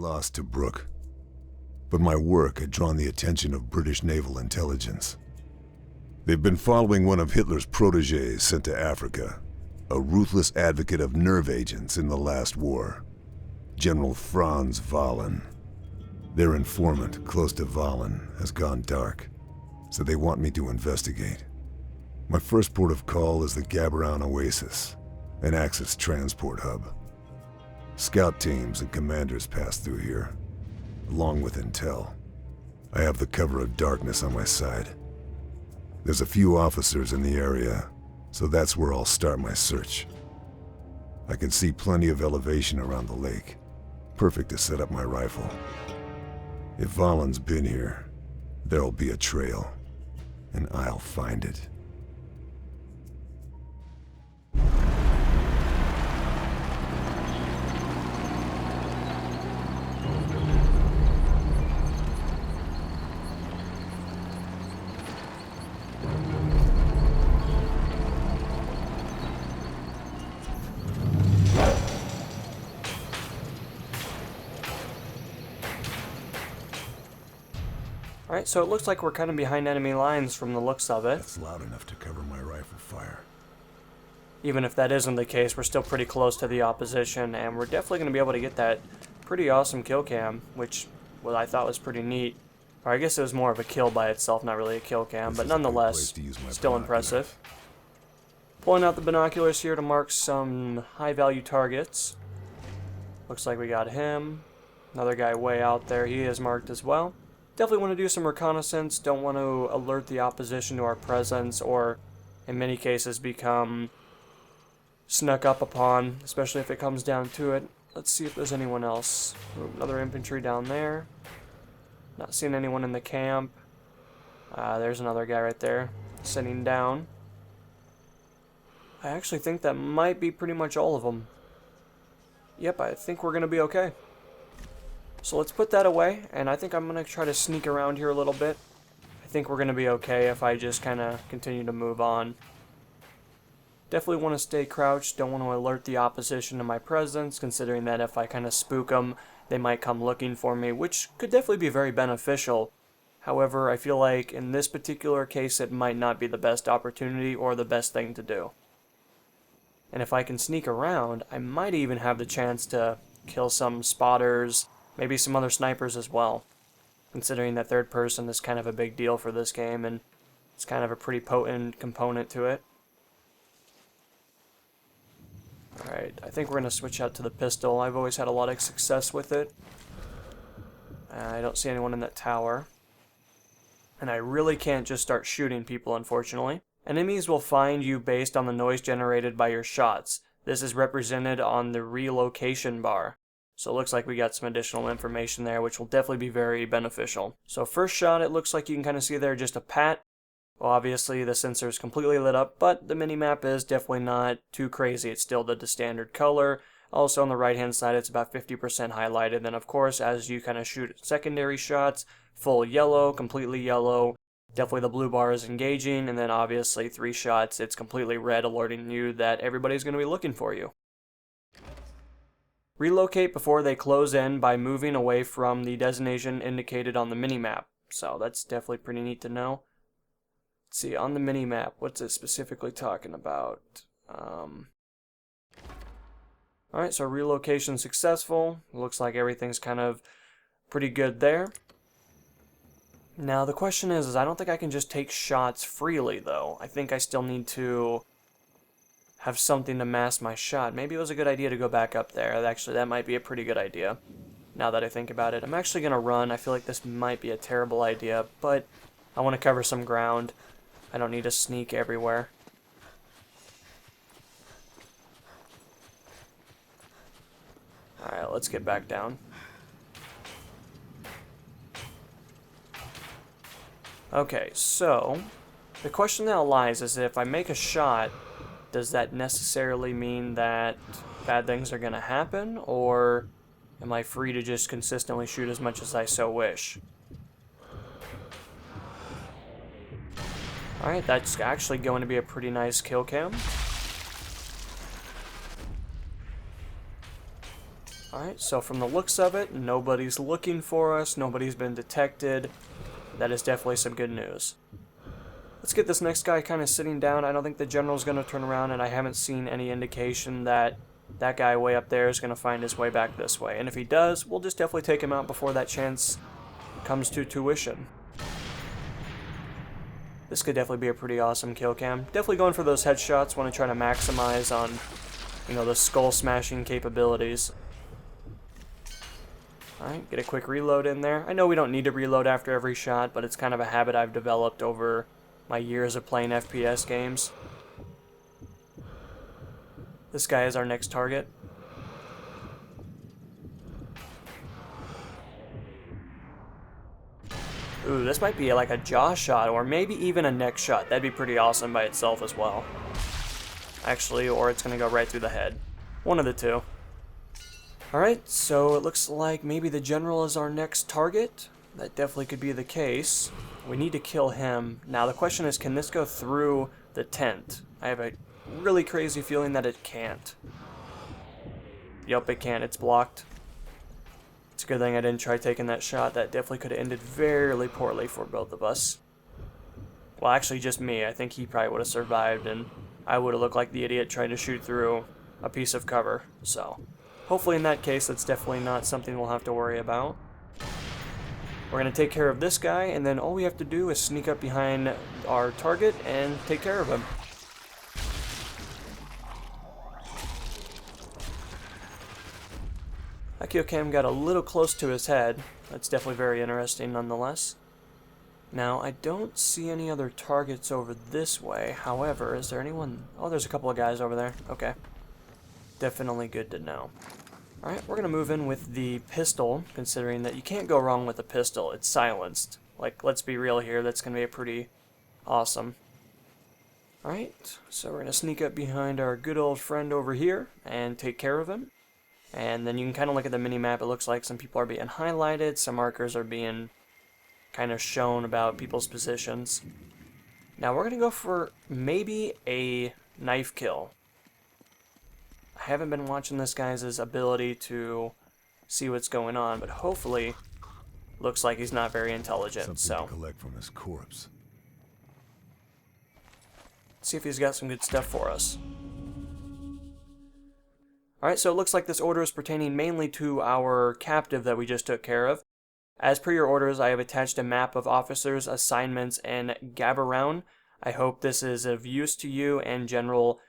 lost to Brooke, but my work had drawn the attention of British naval intelligence. They've been following one of Hitler's protégés sent to Africa, a ruthless advocate of nerve agents in the last war, General Franz Wahlen. Their informant, close to Wahlen, has gone dark, so they want me to investigate. My first port of call is the Gaberoun Oasis, an Axis transport hub. Scout teams and commanders pass through here, along with intel. I have the cover of darkness on my side. There's a few officers in the area, so that's where I'll start my search. I can see plenty of elevation around the lake, perfect to set up my rifle. If Wahlen's been here, there'll be a trail, and I'll find it. Alright, so it looks like we're kind of behind enemy lines from the looks of it. That's loud enough to cover my rifle fire. Even if that isn't the case, we're still pretty close to the opposition, and we're definitely going to be able to get that pretty awesome kill cam, which I thought was pretty neat. Or I guess it was more of a kill by itself, not really a kill cam, but nonetheless, still impressive. Pulling out the binoculars here to mark some high-value targets. Looks like we got him. Another guy way out there, he is marked as well. Definitely want to do some reconnaissance, don't want to alert the opposition to our presence, or in many cases become snuck up upon, especially if it comes down to it. Let's see if there's anyone else. Another infantry down there. Not seeing anyone in the camp. There's another guy right there, sitting down. I actually think that might be pretty much all of them. Yep, I think we're going to be okay. So let's put that away, and I think I'm going to try to sneak around here a little bit. I think we're going to be okay if I just kind of continue to move on. Definitely want to stay crouched, don't want to alert the opposition to my presence, considering that if I kind of spook them, they might come looking for me, which could definitely be very beneficial. However, I feel like in this particular case it might not be the best opportunity or the best thing to do. And if I can sneak around, I might even have the chance to kill some spotters, maybe some other snipers as well, considering that third person is kind of a big deal for this game, and it's kind of a pretty potent component to it. Alright, I think we're going to switch out to the pistol. I've always had a lot of success with it. I don't see anyone in that tower. And I really can't just start shooting people, unfortunately. Enemies will find you based on the noise generated by your shots. This is represented on the relocation bar. So it looks like we got some additional information there, which will definitely be very beneficial. So first shot, it looks like you can kind of see there just a pat. Well, obviously the sensor is completely lit up, but the minimap is definitely not too crazy. It's still the standard color. Also on the right hand side, it's about 50% highlighted. Then of course, as you kind of shoot secondary shots, full yellow, completely yellow. Definitely the blue bar is engaging, and then obviously 3 shots, it's completely red, alerting you that everybody's going to be looking for you. Relocate before they close in by moving away from the designation indicated on the minimap. So that's definitely pretty neat to know. Let's see, on the minimap, what's it specifically talking about? Alright, so relocation successful. Looks like everything's kind of pretty good there. Now the question is I don't think I can just take shots freely though. I think I still need to have something to mask my shot. Maybe it was a good idea to go back up there. Actually, that might be a pretty good idea, now that I think about it. I'm actually going to run. I feel like this might be a terrible idea, but I want to cover some ground. I don't need to sneak everywhere. Alright, let's get back down. Okay, so the question now lies is if I make a shot, does that necessarily mean that bad things are going to happen, or am I free to just consistently shoot as much as I so wish? Alright, that's actually going to be a pretty nice kill cam. Alright, so from the looks of it, nobody's looking for us, nobody's been detected. That is definitely some good news. Let's get this next guy kind of sitting down. I don't think the general's going to turn around, and I haven't seen any indication that that guy way up there is going to find his way back this way. And if he does, we'll just definitely take him out before that chance comes to tuition. This could definitely be a pretty awesome kill cam. Definitely going for those headshots. Want to try to maximize on, you know, the skull smashing capabilities. Alright, get a quick reload in there. I know we don't need to reload after every shot, but it's kind of a habit I've developed over my years of playing FPS games. This guy is our next target. Ooh, this might be like a jaw shot, or maybe even a neck shot. That'd be pretty awesome by itself as well. Actually, or it's going to go right through the head. One of the two. Alright, so it looks like maybe the general is our next target. That definitely could be the case. We need to kill him. Now the question is, can this go through the tent? I have a really crazy feeling that it can't. Yup, it can. It's blocked. It's a good thing I didn't try taking that shot. That definitely could have ended very poorly for both of us. Well, actually just me. I think he probably would have survived, and I would have looked like the idiot trying to shoot through a piece of cover. So hopefully in that case, that's definitely not something we'll have to worry about. We're going to take care of this guy, and then all we have to do is sneak up behind our target and take care of him. That kill cam got a little close to his head. That's definitely very interesting nonetheless. Now, I don't see any other targets over this way. However, is there anyone? Oh, there's a couple of guys over there. Okay. Definitely good to know. Alright, we're going to move in with the pistol, considering that you can't go wrong with a pistol. It's silenced. Like, let's be real here, that's going to be a pretty awesome. Alright, so we're going to sneak up behind our good old friend over here and take care of him. And then you can kind of look at the mini-map. It looks like some people are being highlighted, some markers are being kind of shown about people's positions. Now we're going to go for maybe a knife kill. I haven't been watching this guy's ability to see what's going on, but hopefully looks like he's not very intelligent. Something to collect from his corpse. See if he's got some good stuff for us. Alright, so it looks like this order is pertaining mainly to our captive that we just took care of. As per your orders, I have attached a map of officers' assignments in Gaberoun. I hope this is of use to you and General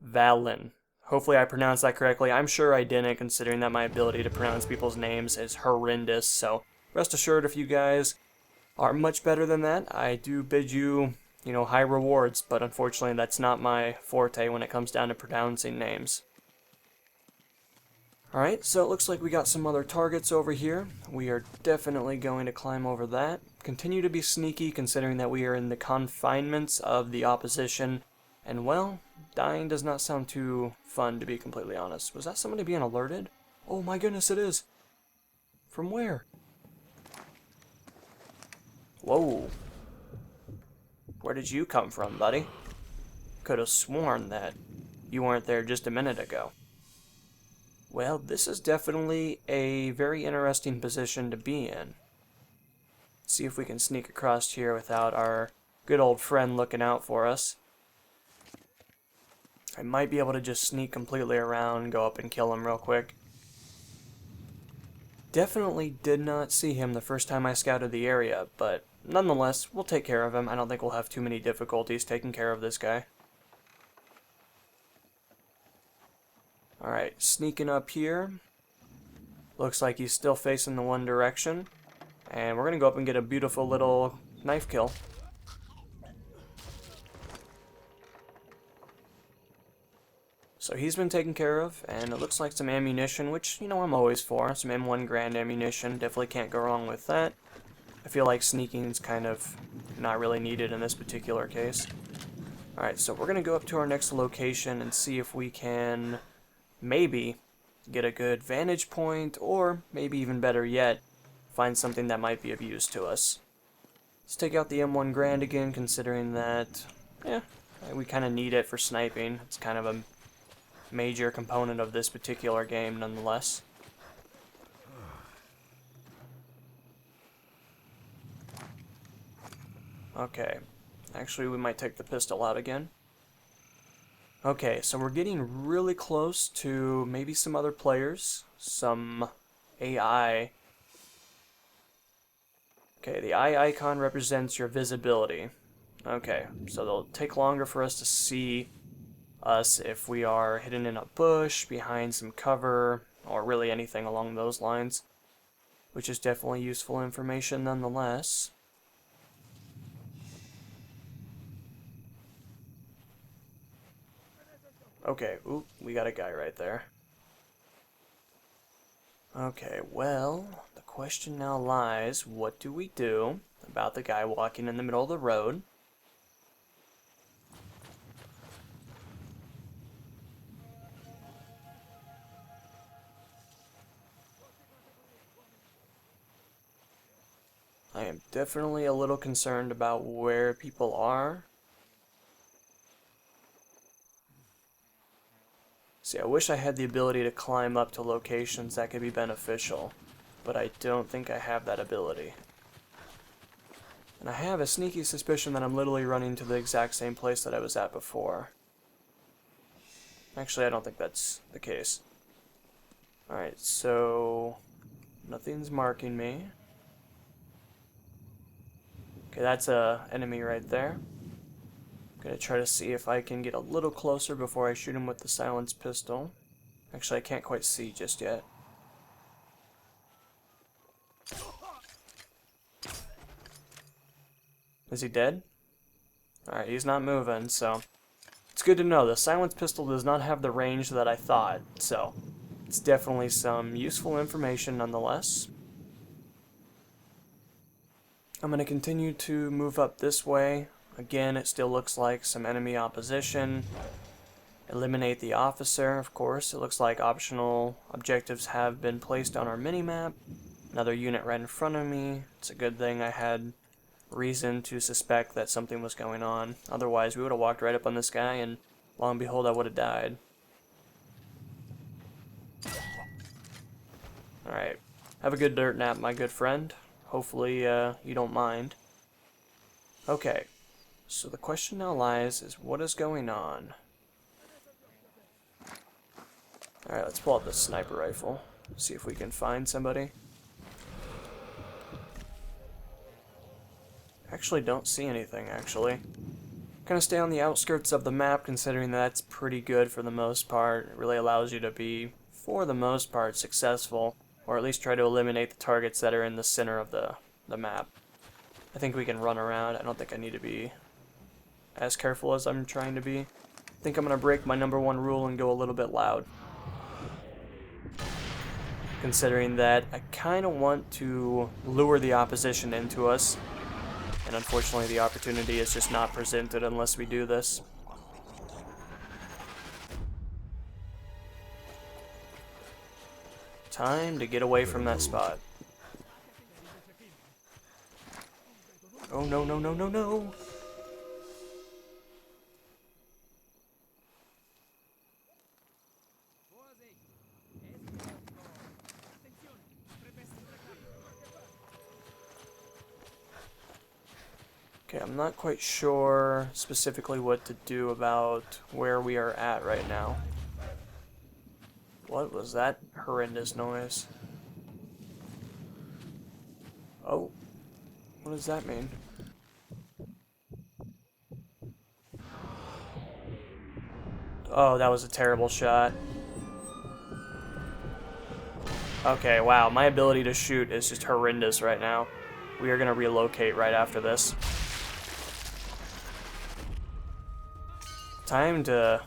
Valen. Hopefully I pronounced that correctly. I'm sure I didn't, considering that my ability to pronounce people's names is horrendous. So rest assured, if you guys are much better than that, I do bid you, high rewards. But unfortunately, that's not my forte when it comes down to pronouncing names. Alright, so it looks like we got some other targets over here. We are definitely going to climb over that. Continue to be sneaky, considering that we are in the confinements of the opposition. And well, dying does not sound too fun, to be completely honest. Was that somebody being alerted? Oh my goodness, it is. From where? Whoa. Where did you come from, buddy? Could have sworn that you weren't there just a minute ago. Well, this is definitely a very interesting position to be in. Let's see if we can sneak across here without our good old friend looking out for us. I might be able to just sneak completely around, go up and kill him real quick. Definitely did not see him the first time I scouted the area, but nonetheless, we'll take care of him. I don't think we'll have too many difficulties taking care of this guy. Alright, sneaking up here. Looks like he's still facing the one direction. And we're going to go up and get a beautiful little knife kill. So he's been taken care of, and it looks like some ammunition, which, I'm always for. Some M1 Grand ammunition, definitely can't go wrong with that. I feel like sneaking is kind of not really needed in this particular case. Alright, so we're going to go up to our next location and see if we can maybe get a good vantage point, or maybe even better yet, find something that might be of use to us. Let's take out the M1 Grand again, considering that, we kind of need it for sniping. It's kind of a major component of this particular game nonetheless. Okay. Actually, we might take the pistol out again. Okay, so we're getting really close to maybe some other players. Some AI. Okay, the eye icon represents your visibility. Okay, so it'll take longer for us to see us if we are hidden in a bush, behind some cover, or really anything along those lines, which is definitely useful information nonetheless. Okay, ooh, we got a guy right there. Okay, well, the question now lies, what do we do about the guy walking in the middle of the road? I am definitely a little concerned about where people are. See, I wish I had the ability to climb up to locations that could be beneficial, but I don't think I have that ability. And I have a sneaky suspicion that I'm literally running to the exact same place that I was at before. Actually, I don't think that's the case. Alright, so nothing's marking me. Okay, that's a enemy right there. I'm gonna try to see if I can get a little closer before I shoot him with the silenced pistol. Actually, I can't quite see just yet. Is he dead? Alright, he's not moving, so it's good to know. The silenced pistol does not have the range that I thought, so it's definitely some useful information nonetheless. I'm going to continue to move up this way. Again, it still looks like some enemy opposition. Eliminate the officer, of course. It looks like optional objectives have been placed on our minimap. Another unit right in front of me. It's a good thing I had reason to suspect that something was going on. Otherwise, we would have walked right up on this guy, and lo and behold, I would have died. Alright. Have a good dirt nap, my good friend. Hopefully, you don't mind. Okay. So the question now lies is, what is going on? Alright, let's pull out the sniper rifle. See if we can find somebody. Actually, don't see anything, actually. Kind of stay on the outskirts of the map, considering that's pretty good for the most part. It really allows you to be, for the most part, successful, or at least try to eliminate the targets that are in the center of the map. I think we can run around. I don't think I need to be as careful as I'm trying to be. I think I'm going to break my #1 rule and go a little bit loud. Considering that I kind of want to lure the opposition into us. And unfortunately, the opportunity is just not presented unless we do this. Time to get away from that spot. Oh, no, no, no, no, no! Okay, I'm not quite sure specifically what to do about where we are at right now. What was that horrendous noise? Oh, what does that mean? Oh, that was a terrible shot. Okay, wow, my ability to shoot is just horrendous right now. We are going to relocate right after this. Time to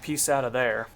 peace out of there.